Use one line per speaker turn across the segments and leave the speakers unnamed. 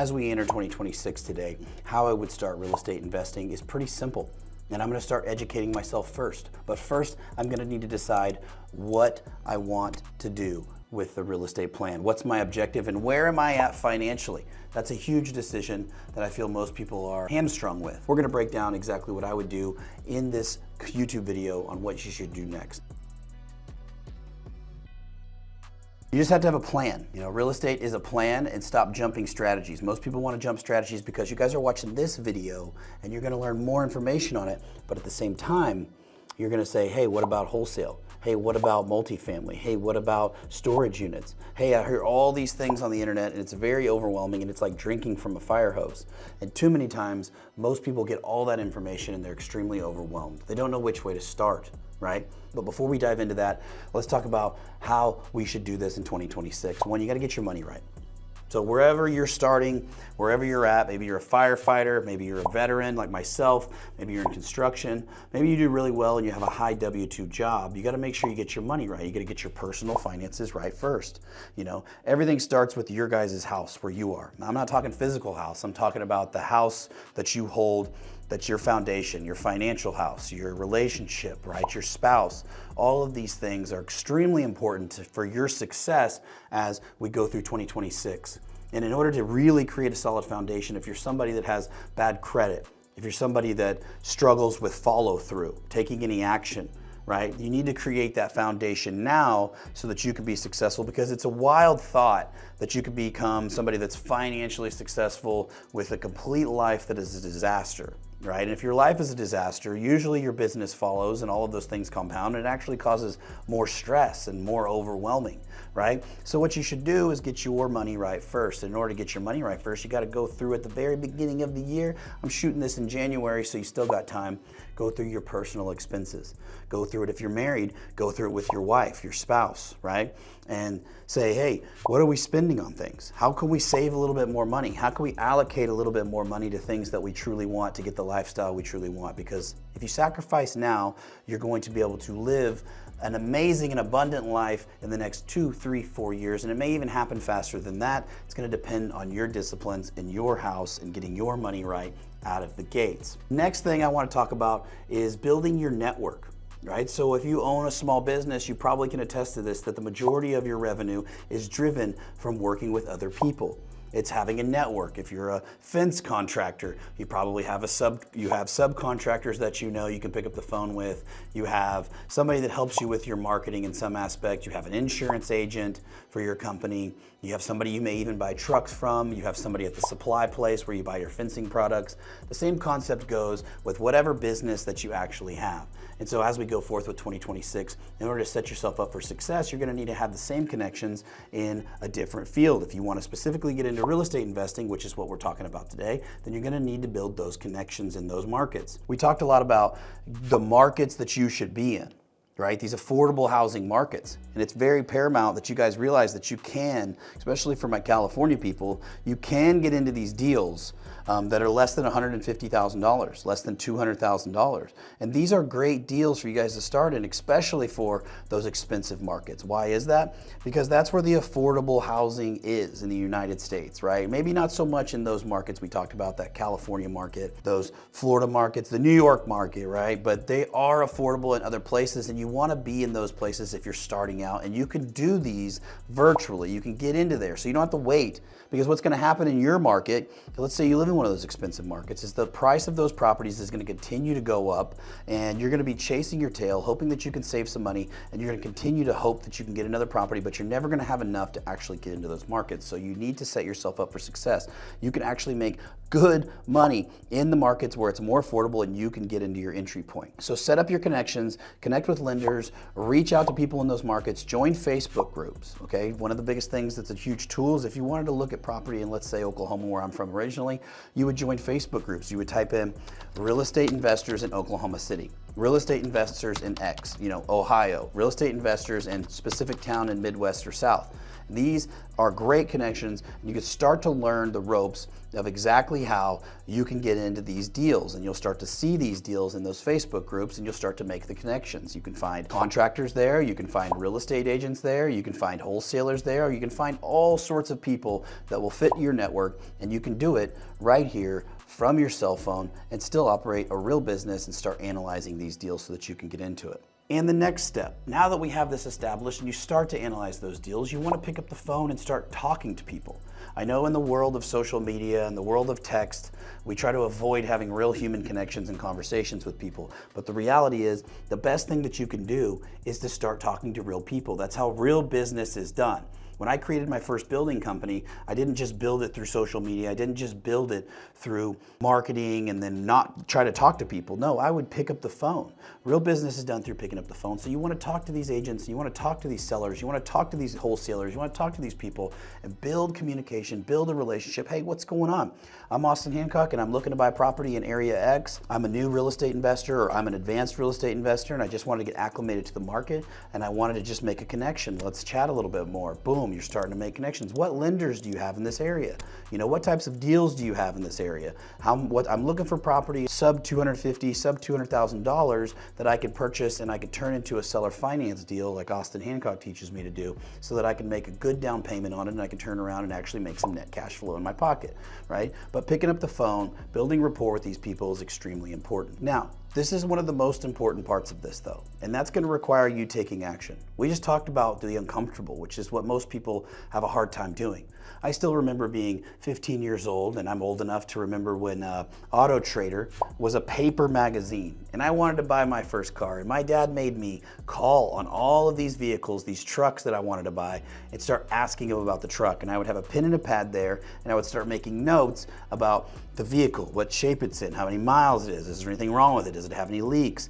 as we enter 2026 today, how I would start real estate investing is pretty simple. And I'm going to start educating myself first. But first, I'm going to need to decide what I want to do with the real estate plan. What's my objective and where am I at financially? That's a huge decision that I feel most people are hamstrung with. We're going to break down exactly what I would do in this YouTube video on what you should do next. You just have to have a plan. You know, real estate is a plan, and stop jumping strategies. Most people want to jump strategies because you guys are watching this video and you're going to learn more information on it. But at the same time, you're going to say, hey, what about wholesale? Hey, what about multifamily? Hey, what about storage units? Hey, I hear all these things on the internet and it's very overwhelming and it's like drinking from a fire hose. And too many times, most people get all that information and they're extremely overwhelmed. They don't know which way to start, right? But before we dive into that, let's talk about how we should do this in 2026. One, you got to get your money right. So wherever you're starting, wherever you're at, maybe you're a firefighter, maybe you're a veteran like myself, maybe you're in construction, maybe you do really well and you have a high W-2 job, you got to make sure you get your money right. You got to get your personal finances right first. You know, everything starts with your guys' house where you are. Now, I'm not talking physical house. I'm talking about the house that you hold. That's your foundation, your financial house, your relationship, right? Your spouse. All of these things are extremely important for your success as we go through 2026. And in order to really create a solid foundation, if you're somebody that has bad credit, if you're somebody that struggles with follow through, taking any action, right? You need to create that foundation now so that you can be successful, because it's a wild thought that you could become somebody that's financially successful with a complete life that is a disaster, right? And if your life is a disaster, usually your business follows and all of those things compound, and it actually causes more stress and more overwhelming, right? So what you should do is get your money right first. In order to get your money right first, you got to go through at the very beginning of the year. I'm shooting this in January, so you still got time. Go through your personal expenses. Go through it if you're married, go through it with your wife, your spouse, right? And say, hey, what are we spending on things? How can we save a little bit more money? How can we allocate a little bit more money to things that we truly want to get the lifestyle we truly want? Because if you sacrifice now, you're going to be able to live an amazing and abundant life in the next 2, 3, 4 years. And it may even happen faster than that. It's going to depend on your disciplines in your house and getting your money right out of the gates. Next thing I want to talk about is building your network. Right? So if you own a small business, you probably can attest to this, that the majority of your revenue is driven from working with other people. It's having a network. If you're a fence contractor, you probably have subcontractors that you know you can pick up the phone with. You have somebody that helps you with your marketing in some aspect. You have an insurance agent for your company. You have somebody you may even buy trucks from. You have somebody at the supply place where you buy your fencing products. The same concept goes with whatever business that you actually have. And so as we go forth with 2026, in order to set yourself up for success, you're going to need to have the same connections in a different field. If you want to specifically get into real estate investing, which is what we're talking about today, then you're going to need to build those connections in those markets. We talked a lot about the markets that you should be in, right? These affordable housing markets. And it's very paramount that you guys realize that you can, especially for my California people, you can get into these deals that are less than $150,000, less than $200,000. And these are great deals for you guys to start in, especially for those expensive markets. Why is that? Because that's where the affordable housing is in the United States, right? Maybe not so much in those markets we talked about, that California market, those Florida markets, the New York market, right? But they are affordable in other places, and you want to be in those places if you're starting out. And you can do these virtually. You can get into there, so you don't have to wait. Because what's going to happen in your market, let's say you live in one of those expensive markets, is the price of those properties is going to continue to go up, and you're going to be chasing your tail, hoping that you can save some money, and you're going to continue to hope that you can get another property, but you're never going to have enough to actually get into those markets. So you need to set yourself up for success. You can actually make good money in the markets where it's more affordable and you can get into your entry point. So set up your connections, connect with lenders, reach out to people in those markets, join Facebook groups, okay? One of the biggest things that's a huge tool is if you wanted to look at property in, let's say, Oklahoma, where I'm from originally, you would join Facebook groups. You would type in real estate investors in Oklahoma City. real estate investors in X, Ohio, real estate investors in specific town in Midwest or South. These are great connections, and you can start to learn the ropes of exactly how you can get into these deals, and you'll start to see these deals in those Facebook groups, and you'll start to make the connections. You can find contractors there, you can find real estate agents there, you can find wholesalers there, or you can find all sorts of people that will fit your network, and you can do it right here from your cell phone and still operate a real business and start analyzing these deals so that you can get into it. And the next step, now that we have this established and you start to analyze those deals, you want to pick up the phone and start talking to people. I know in the world of social media and the world of text, we try to avoid having real human connections and conversations with people. But the reality is, the best thing that you can do is to start talking to real people. That's how real business is done. When I created my first building company, I didn't just build it through social media. I didn't just build it through marketing and then not try to talk to people. No, I would pick up the phone. Real business is done through picking up the phone. So you want to talk to these agents, you want to talk to these sellers, you want to talk to these wholesalers, you want to talk to these people and build communication, build a relationship. Hey, what's going on? I'm Austin Hancock and I'm looking to buy property in area X. I'm a new real estate investor, or I'm an advanced real estate investor, and I just wanted to get acclimated to the market and I wanted to just make a connection. Let's chat a little bit more. Boom. You're starting to make connections. What lenders do you have in this area? What types of deals do you have in this area? I'm looking for property sub $250,000, sub $200,000 that I could purchase and I could turn into a seller finance deal like Austin Hancock teaches me to do, so that I can make a good down payment on it and I can turn around and actually make some net cash flow in my pocket, right? But picking up the phone, building rapport with these people is extremely important. Now, this is one of the most important parts of this though, and that's going to require you taking action. We just talked about the uncomfortable, which is what most people have a hard time doing. I still remember being 15 years old, and I'm old enough to remember when Auto Trader was a paper magazine, and I wanted to buy my first car, and my dad made me call on all of these vehicles, these trucks that I wanted to buy, and start asking him about the truck. And I would have a pen and a pad there, and I would start making notes about the vehicle, what shape it's in, how many miles it is there anything wrong with it, does it have any leaks,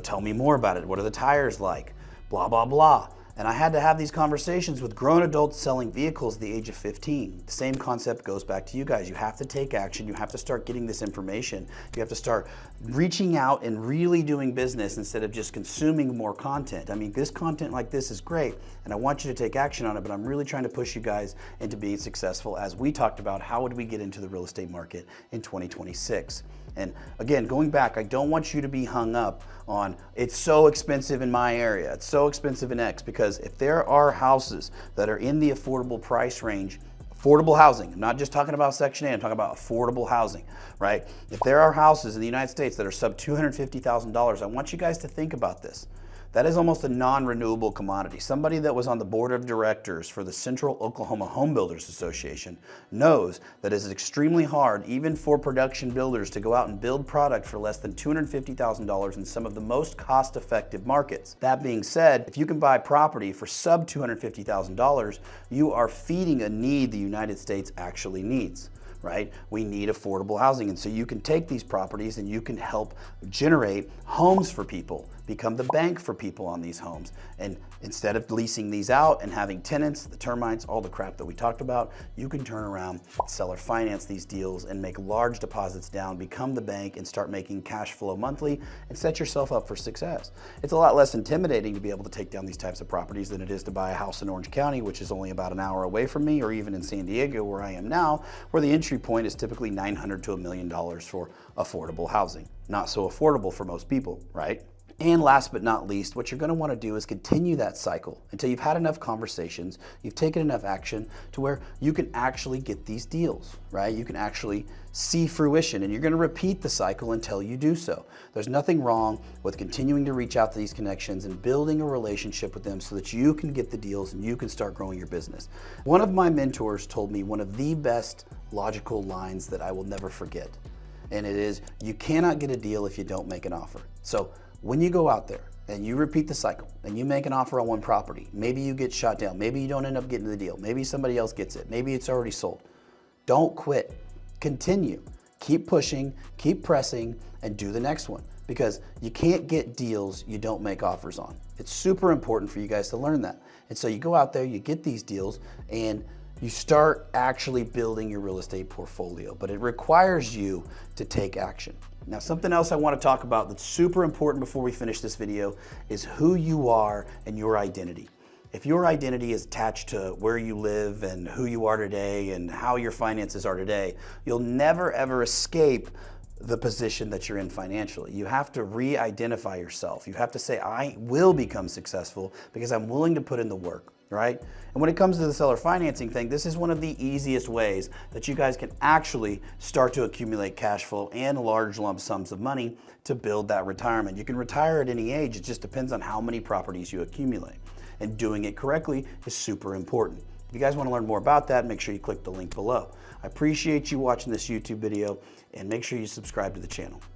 tell me more about it, what are the tires like, blah, blah, blah. And I had to have these conversations with grown adults selling vehicles at the age of 15. The same concept goes back to you guys. You have to take action. You have to start getting this information. You have to start reaching out and really doing business instead of just consuming more content. I mean, this content like this is great, and I want you to take action on it, but I'm really trying to push you guys into being successful, as we talked about how would we get into the real estate market in 2026. And again, going back, I don't want you to be hung up on it's so expensive in my area, it's so expensive in X, because if there are houses that are in the affordable price range, affordable housing, I'm not just talking about Section 8, I'm talking about affordable housing, right? If there are houses in the United States that are sub $250,000, I want you guys to think about this. That is almost a non-renewable commodity. Somebody that was on the board of directors for the Central Oklahoma Home Builders Association knows that it is extremely hard, even for production builders, to go out and build product for less than $250,000 in some of the most cost-effective markets. That being said, if you can buy property for sub $250,000, you are feeding a need the United States actually needs. Right? We need affordable housing. And so you can take these properties and you can help generate homes for people, become the bank for people on these homes. And instead of leasing these out and having tenants, the termites, all the crap that we talked about, you can turn around, seller finance these deals and make large deposits down, become the bank and start making cash flow monthly and set yourself up for success. It's a lot less intimidating to be able to take down these types of properties than it is to buy a house in Orange County, which is only about an hour away from me, or even in San Diego where I am now, where the entry point is typically $900 to $1 million for affordable housing. Not so affordable for most people, right? And last but not least, what you're going to want to do is continue that cycle until you've had enough conversations, you've taken enough action to where you can actually get these deals, right? You can actually see fruition, and you're going to repeat the cycle until you do so. There's nothing wrong with continuing to reach out to these connections and building a relationship with them so that you can get the deals and you can start growing your business. One of my mentors told me one of the best logical lines that I will never forget, and it is, you cannot get a deal if you don't make an offer. So when you go out there and you repeat the cycle and you make an offer on one property, maybe you get shot down, maybe you don't end up getting the deal, maybe somebody else gets it, maybe it's already sold. Don't quit. Continue. Keep pushing, keep pressing, and do the next one, because you can't get deals you don't make offers on. It's super important for you guys to learn that. And so you go out there, you get these deals, and you start actually building your real estate portfolio, but it requires you to take action. Now, something else I want to talk about that's super important before we finish this video is who you are and your identity. If your identity is attached to where you live and who you are today and how your finances are today, you'll never ever escape the position that you're in financially. You have to re-identify yourself. You have to say, I will become successful because I'm willing to put in the work, right? And when it comes to the seller financing thing, this is one of the easiest ways that you guys can actually start to accumulate cash flow and large lump sums of money to build that retirement. You can retire at any age. It just depends on how many properties you accumulate. And doing it correctly is super important. If you guys want to learn more about that, make sure you click the link below. I appreciate you watching this YouTube video, and make sure you subscribe to the channel.